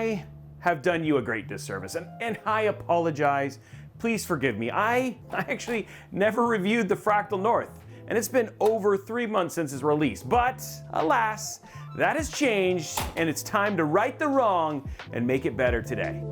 I have done you a great disservice, and I apologize. Please forgive me. I actually never reviewed the Fractal North, and it's been over 3 months since its release. But alas, that has changed, and it's time to right the wrong and make it better today.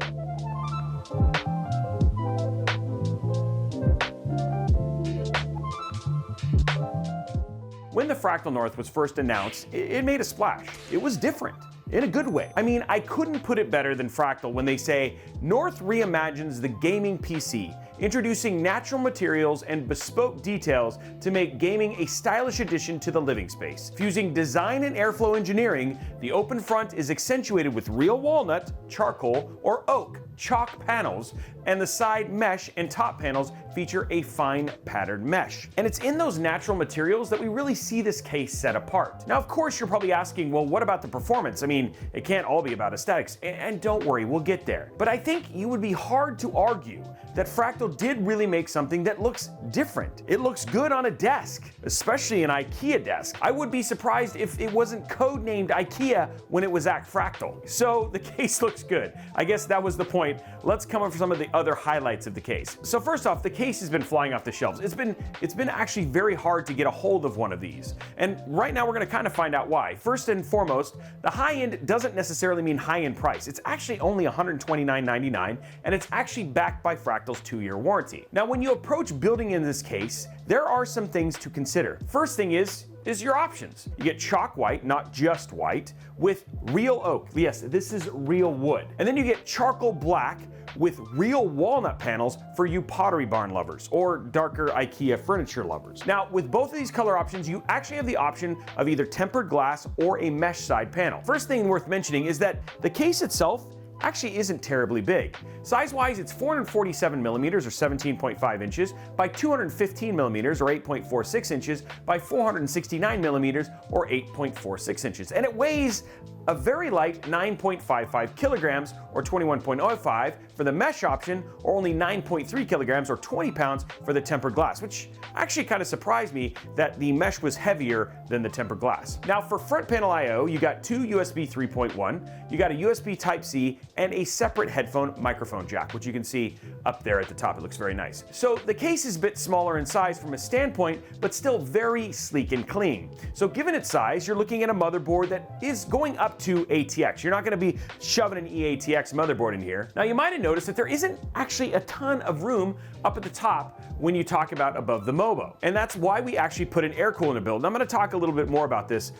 When the Fractal North was first announced, it made a splash. It was different, in a good way. I mean, I couldn't put it better than Fractal when they say, North reimagines the gaming PC, introducing natural materials and bespoke details to make gaming a stylish addition to the living space. Fusing design and airflow engineering, the open front is accentuated with real walnut, charcoal, or oak chalk panels, and the side mesh and top panels feature a fine patterned mesh. And it's in those natural materials that we really see this case set apart. Now, of course, you're probably asking, well, what about the performance? I mean, it can't all be about aesthetics, and don't worry, we'll get there. But I think you would be hard to argue that Fractal did really make something that looks different. It looks good on a desk, especially an IKEA desk. I would be surprised if it wasn't codenamed IKEA when it was at Fractal. So the case looks good. I guess that was the point. Let's come up with some of the other highlights of the case. So first off, the case has been flying off the shelves. It's been actually very hard to get a hold of one of these. And right now we're gonna kind of find out why. First and foremost, the high end doesn't necessarily mean high end price. It's actually only $129.99, and it's actually backed by Fractal's 2-year warranty. Now, when you approach building in this case, there are some things to consider. First thing is your options. You get chalk white, not just white, with real oak. Yes, this is real wood. And then you get charcoal black with real walnut panels for you Pottery Barn lovers or darker IKEA furniture lovers. Now, with both of these color options, you actually have the option of either tempered glass or a mesh side panel. First thing worth mentioning is that the case itself actually isn't terribly big. Size-wise, it's 447 millimeters or 17.5 inches by 215 millimeters or 8.46 inches by 469 millimeters or 8.46 inches. And it weighs a very light 9.55 kilograms or 21.05 for the mesh option, or only 9.3 kilograms or 20 pounds for the tempered glass, which actually kind of surprised me that the mesh was heavier than the tempered glass. Now, for front panel I/O, you got two USB 3.1, you got a USB Type-C, and a separate headphone microphone jack, which you can see up there at the top. It looks very nice. So the case is a bit smaller in size from a standpoint, but still very sleek and clean. So given its size, you're looking at a motherboard that is going up to ATX. You're not going to be shoving an EATX motherboard in here. Now, you might have noticed that there isn't actually a ton of room up at the top when you talk about above the MOBO. And that's why we actually put an air cooler in the build. And I'm going to talk a little bit more about this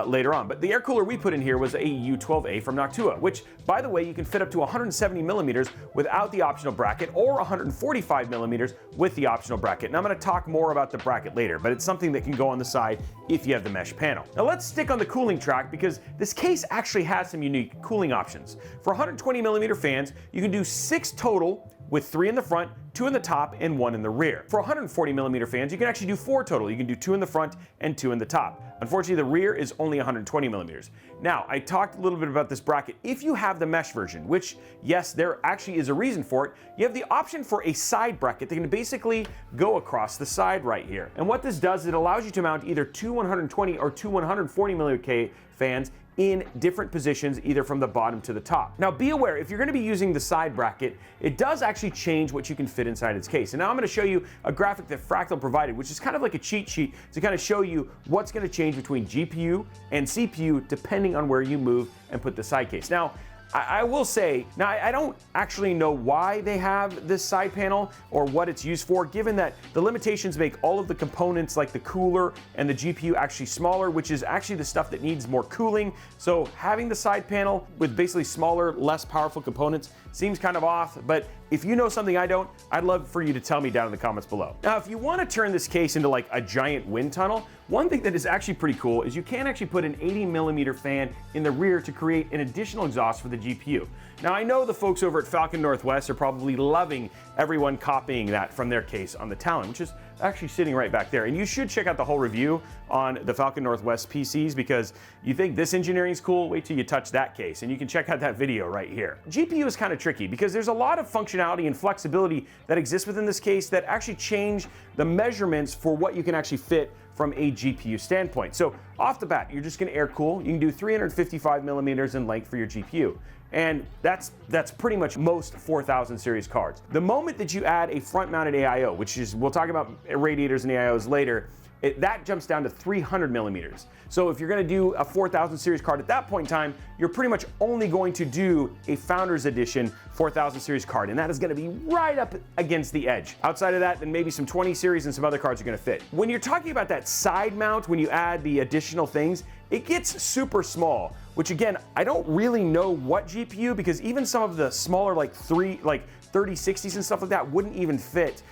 later on. But the air cooler we put in here was a U12A from Noctua, which, by the way, you can fit up to 170 millimeters without the optional bracket, or 145 millimeters with the optional bracket. And I'm going to talk more about the bracket later, but it's something that can go on the side if you have the mesh panel. Now let's stick on the cooling track, because this case actually has some unique cooling options. For 120 millimeter fans, you can do 6 total, with 3 in the front, 2 in the top, and 1 in the rear. For 140 millimeter fans, you can actually do 4 total. You can do 2 in the front and 2 in the top. Unfortunately, the rear is only 120 millimeters. Now, I talked a little bit about this bracket. If you have the mesh version, which, yes, there actually is a reason for it, you have the option for a side bracket that can basically go across the side right here. And what this does, it allows you to mount either 2 120 or 2 140 millimeter fans in different positions, either from the bottom to the top. Now, be aware, if you're going to be using the side bracket, it does actually change what you can fit inside its case. And now I'm going to show you a graphic that Fractal provided, which is kind of like a cheat sheet to kind of show you what's going to change between GPU and CPU depending on where you move and put the side case. Now, I will say, now I don't actually know why they have this side panel or what it's used for, given that the limitations make all of the components like the cooler and the GPU actually smaller, which is actually the stuff that needs more cooling. So having the side panel with basically smaller, less powerful components seems kind of off, but if you know something I don't, I'd love for you to tell me down in the comments below. Now, if you want to turn this case into like a giant wind tunnel, one thing that is actually pretty cool is you can actually put an 80 millimeter fan in the rear to create an additional exhaust for the GPU. Now, I know the folks over at Falcon Northwest are probably loving everyone copying that from their case on the Talon, which is actually sitting right back there. And you should check out the whole review on the Falcon Northwest PCs, because you think this engineering is cool, wait till you touch that case, and you can check out that video right here. GPU is kind of tricky because there's a lot of functionality and flexibility that exists within this case that actually change the measurements for what you can actually fit from a GPU standpoint. So off the bat, you're just going to air cool. You can do 355 millimeters in length for your GPU. And that's pretty much most 4000 series cards. The moment that you add a front-mounted AIO, which is, we'll talk about radiators and AIOs later, that jumps down to 300 millimeters. So if you're gonna do a 4000 series card at that point in time, you're pretty much only going to do a Founders Edition 4000 series card, and that is gonna be right up against the edge. Outside of that, then maybe some 20 series and some other cards are gonna fit. When you're talking about that side mount, when you add the additional things, it gets super small, which again, I don't really know what GPU, because even some of the smaller like 3060s and stuff like that wouldn't even fit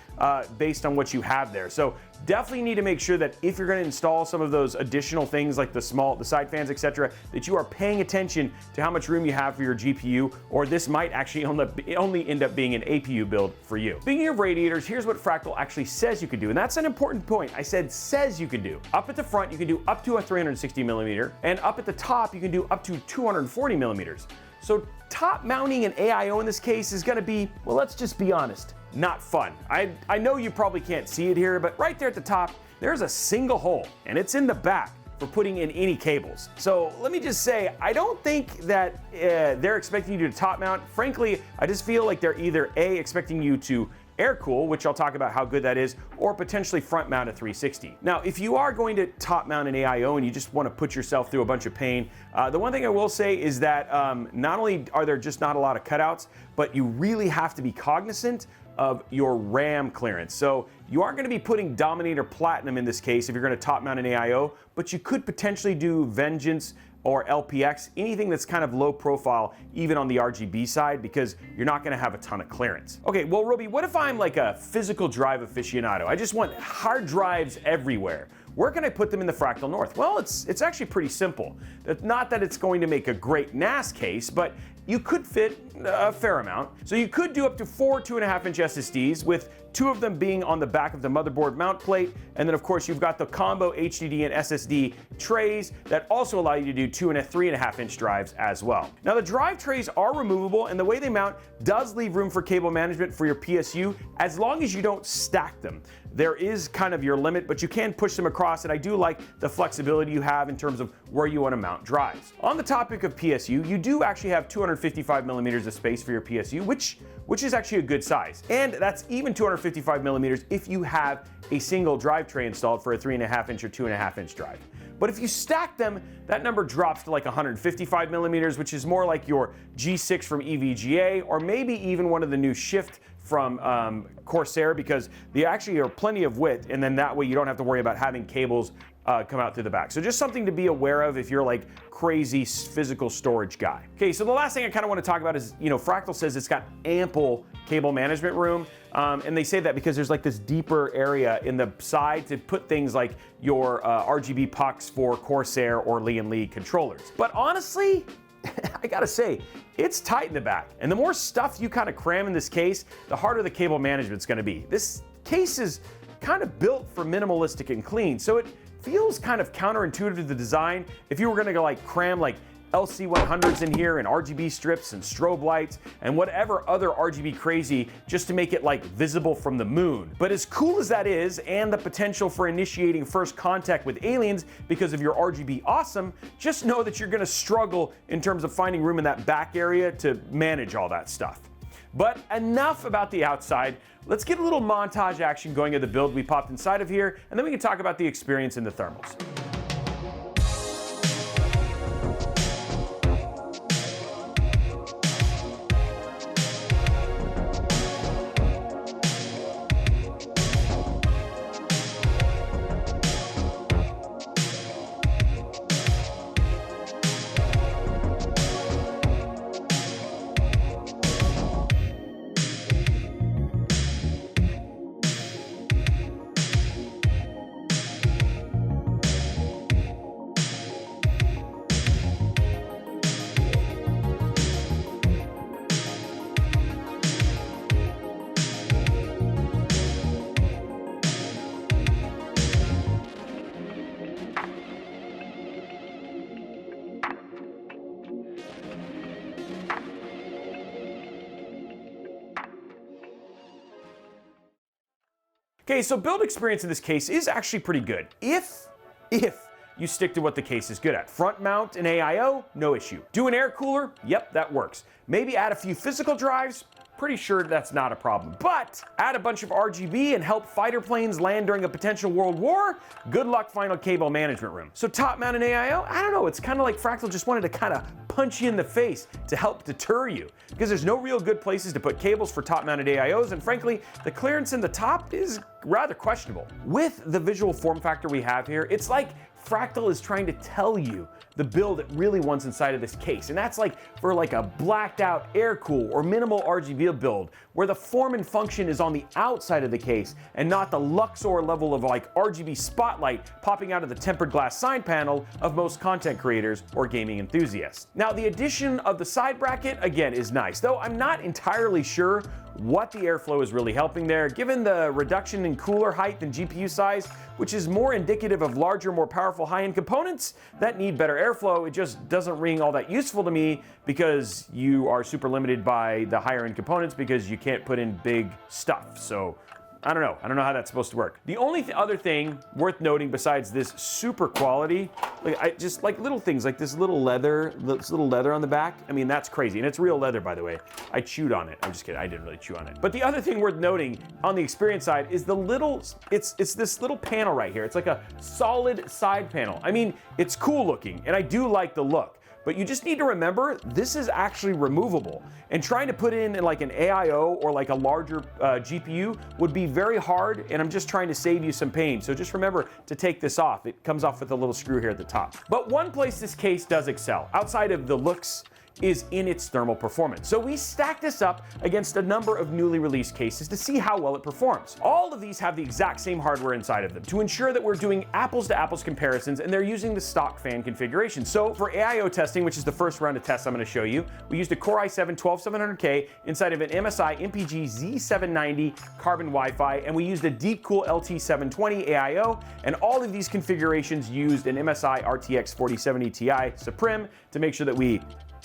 based on what you have there. So definitely need to make sure that if you're going to install some of those additional things like the side fans, etc., that you are paying attention to how much room you have for your GPU, or this might actually only end up being an APU build for you. Speaking of radiators, here's what Fractal actually says you can do, and that's an important point. I said says you can do. Up at the front, you can do up to a 360 millimeter, and up at the top, you can do up to 240 millimeters. So top mounting an AIO in this case is gonna be, well, let's just be honest, not fun. I know you probably can't see it here, but right there at the top, there's a single hole, and it's in the back for putting in any cables. So let me just say, I don't think that they're expecting you to top mount. Frankly, I just feel like they're either A, expecting you to air cool, which I'll talk about how good that is, or potentially front mount a 360. Now, if you are going to top mount an AIO and you just want to put yourself through a bunch of pain, the one thing I will say is that not only are there just not a lot of cutouts, but you really have to be cognizant of your RAM clearance. So you aren't going to be putting Dominator Platinum in this case if you're going to top mount an AIO, but you could potentially do Vengeance or LPX, anything that's kind of low profile, even on the RGB side, because you're not gonna have a ton of clearance. Okay, well, Robey, what if I'm like a physical drive aficionado? I just want hard drives everywhere. Where can I put them in the Fractal North? Well, it's actually pretty simple. Not that it's going to make a great NAS case, but you could fit a fair amount. So you could do up to 4 2.5-inch SSDs, with 2 of them being on the back of the motherboard mount plate. And then of course you've got the combo HDD and SSD trays that also allow you to do 2 and 3.5-inch drives as well. Now the drive trays are removable, and the way they mount does leave room for cable management for your PSU, as long as you don't stack them. There is kind of your limit, but you can push them across, and I do like the flexibility you have in terms of where you want to mount drives. On the topic of PSU, you do actually have 255 millimeters of space for your PSU, which is actually a good size. And that's even 255 millimeters if you have a single drive tray installed for a 3.5-inch or 2.5-inch drive. But if you stack them, that number drops to like 155 millimeters, which is more like your G6 from EVGA, or maybe even one of the new Shift from Corsair, because they actually are plenty of width, and then that way you don't have to worry about having cables come out through the back. So just something to be aware of if you're like crazy physical storage guy. Okay, so the last thing I kind of want to talk about is, Fractal says it's got ample cable management room, and they say that because there's like this deeper area in the side to put things like your RGB pucks for Corsair or Lee controllers. But honestly, I gotta say, it's tight in the back. And the more stuff you kind of cram in this case, the harder the cable management's gonna be. This case is kind of built for minimalistic and clean, so it feels kind of counterintuitive to the design. If you were gonna go like cram like LC100s in here and RGB strips and strobe lights and whatever other RGB crazy just to make it like visible from the moon. But as cool as that is, and the potential for initiating first contact with aliens because of your RGB awesome, just know that you're gonna struggle in terms of finding room in that back area to manage all that stuff. But enough about the outside. Let's get a little montage action going of the build we popped inside of here, and then we can talk about the experience in the thermals. Okay, so build experience in this case is actually pretty good. If you stick to what the case is good at. Front mount an AIO, no issue. Do an air cooler, yep, that works. Maybe add a few physical drives, pretty sure that's not a problem. But add a bunch of RGB and help fighter planes land during a potential world war? Good luck finding a cable management room. So top mount an AIO? I don't know, it's kind of like Fractal just wanted to kind of punch you in the face to help deter you, because there's no real good places to put cables for top mounted AIOs, and frankly, the clearance in the top is rather questionable. With the visual form factor we have here, it's like Fractal is trying to tell you the build it really wants inside of this case. And that's like for like a blacked out air cool or minimal RGB build, where the form and function is on the outside of the case and not the Luxor level of like RGB spotlight popping out of the tempered glass side panel of most content creators or gaming enthusiasts. Now, the addition of the side bracket, again, is nice, though I'm not entirely sure what the airflow is really helping there, given the reduction in cooler height and GPU size, which is more indicative of larger, more powerful high-end components that need better airflow. It just doesn't ring all that useful to me because you are super limited by the higher-end components because you can't put in big stuff. So I don't know how that's supposed to work. The only other thing worth noting besides this super quality, just like little things like this little leather on the back. I mean, that's crazy. And it's real leather, by the way. I chewed on it. I'm just kidding. I didn't really chew on it. But the other thing worth noting on the experience side is it's this little panel right here. It's like a solid side panel. I mean, it's cool looking and I do like the look. But you just need to remember, this is actually removable. And trying to put in like an AIO or like a larger GPU would be very hard, and I'm just trying to save you some pain. So just remember to take this off. It comes off with a little screw here at the top. But one place this case does excel, outside of the looks, is in its thermal performance. So we stacked this up against a number of newly released cases to see how well it performs. All of these have the exact same hardware inside of them to ensure that we're doing apples to apples comparisons, and they're using the stock fan configuration. So for AIO testing, which is the first round of tests I'm going to show you, we used a Core i7-12700K inside of an MSI MPG Z790 Carbon Wi-Fi, and we used a Deepcool LT720 AIO, and all of these configurations used an MSI RTX 4070 Ti Supreme to make sure that we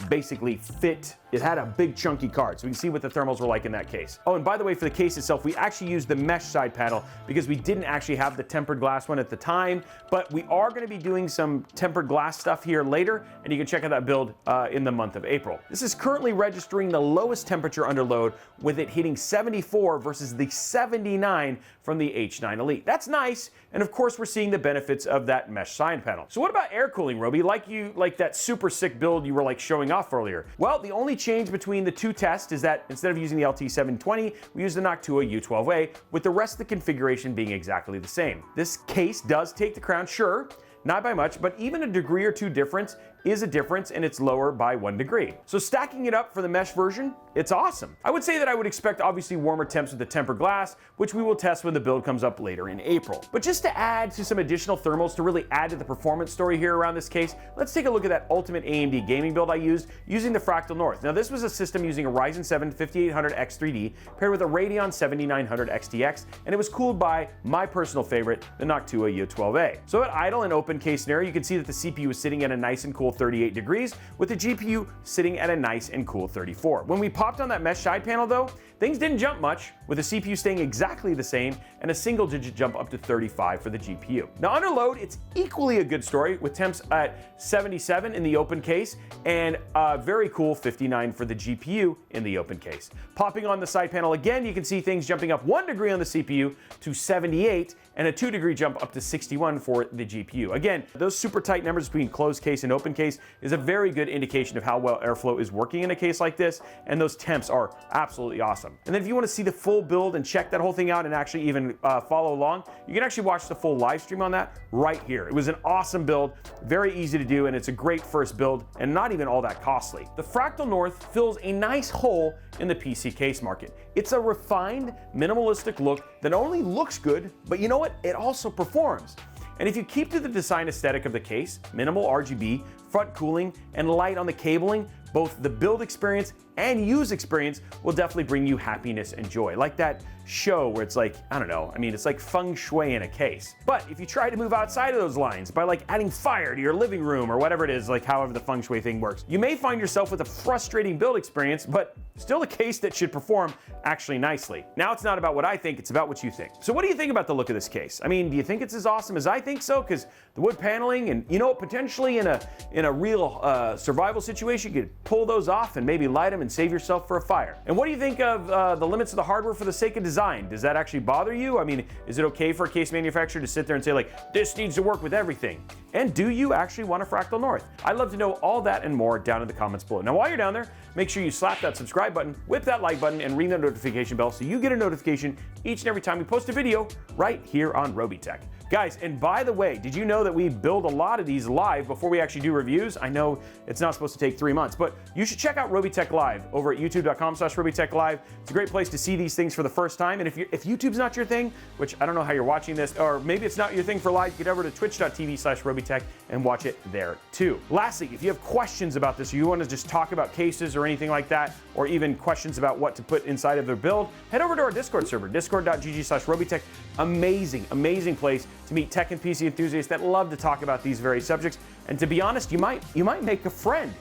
basically fit. It had a big chunky card, so we can see what the thermals were like in that case. Oh, and by the way, for the case itself, we actually used the mesh side panel because we didn't actually have the tempered glass one at the time, but we are going to be doing some tempered glass stuff here later, and you can check out that build in the month of April. This is currently registering the lowest temperature under load, with it hitting 74 versus the 79 from the H9 Elite. That's nice, and of course we're seeing the benefits of that mesh side panel. So what about air cooling, Robey? Like that super sick build you were like showing off earlier. Well, the only change between the two tests is that instead of using the LT720, we use the Noctua U12A, with the rest of the configuration being exactly the same. This case does take the crown, sure, not by much, but even a degree or two difference is a difference, and it's lower by 1 degree. So stacking it up for the mesh version, it's awesome. I would say that I would expect obviously warmer temps with the tempered glass, which we will test when the build comes up later in April. But just to add to some additional thermals to really add to the performance story here around this case, let's take a look at that ultimate AMD gaming build I used using the Fractal North. Now this was a system using a Ryzen 7 5800X3D paired with a Radeon 7900 XTX, and it was cooled by my personal favorite, the Noctua U12A. So at idle and open case scenario, you can see that the CPU was sitting at a nice and cool 38 degrees, with the GPU sitting at a nice and cool 34. When we popped on that mesh side panel though, things didn't jump much, with the CPU staying exactly the same and a single digit jump up to 35 for the GPU. Now under load, it's equally a good story, with temps at 77 in the open case and a very cool 59 for the GPU in the open case. Popping on the side panel again, you can see things jumping up 1 degree on the CPU to 78 and a 2 degree jump up to 61 for the GPU. Again, those super tight numbers between closed case and open case is a very good indication of how well airflow is working in a case like this, and those temps are absolutely awesome. And then if you want to see the full build and check that whole thing out and actually even follow along, you can actually watch the full live stream on that right here. It was an awesome build, very easy to do, and it's a great first build and not even all that costly. The Fractal North fills a nice hole in the PC case market. It's a refined, minimalistic look that only looks good, but you know what? It also performs. And if you keep to the design aesthetic of the case, minimal RGB, front cooling, and light on the cabling, Both the build experience and use experience will definitely bring you happiness and joy. Like that show where it's like, I don't know, I mean, it's like feng shui in a case. But if you try to move outside of those lines by like adding fire to your living room or whatever it is, like however the feng shui thing works, you may find yourself with a frustrating build experience, but still a case that should perform actually nicely. Now it's not about what I think, it's about what you think. So what do you think about the look of this case? I mean, do you think it's as awesome as I think so? Because the wood paneling and, you know, potentially in a real survival situation, you could pull those off and maybe light them and save yourself for a fire. And what do you think of the limits of the hardware for the sake of design? Does that actually bother you? I mean, is it okay for a case manufacturer to sit there and say like, this needs to work with everything? And do you actually want a Fractal North? I'd love to know all that and more down in the comments below. Now, while you're down there, make sure you slap that subscribe button, whip that like button, and ring that notification bell so you get a notification each and every time we post a video right here on Robeytech. Guys, and by the way, did you know that we build a lot of these live before we actually do reviews? I know it's not supposed to take 3 months, but you should check out Robeytech Live over at youtube.com/Robeytech Live. It's a great place to see these things for the first time. And if YouTube's not your thing, which I don't know how you're watching this, or maybe it's not your thing for live, get over to twitch.tv/Robeytech and watch it there too. Lastly, if you have questions about this, or you want to just talk about cases or anything like that, or even questions about what to put inside of their build, head over to our Discord server, discord.gg/Robeytech. Amazing, amazing place to meet tech and PC enthusiasts that love to talk about these very subjects. And to be honest, you might make a friend.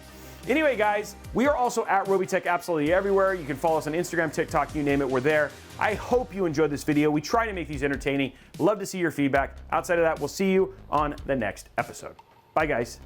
Anyway, guys, we are also at Robeytech absolutely everywhere. You can follow us on Instagram, TikTok, you name it, we're there. I hope you enjoyed this video. We try to make these entertaining. Love to see your feedback. Outside of that, we'll see you on the next episode. Bye, guys.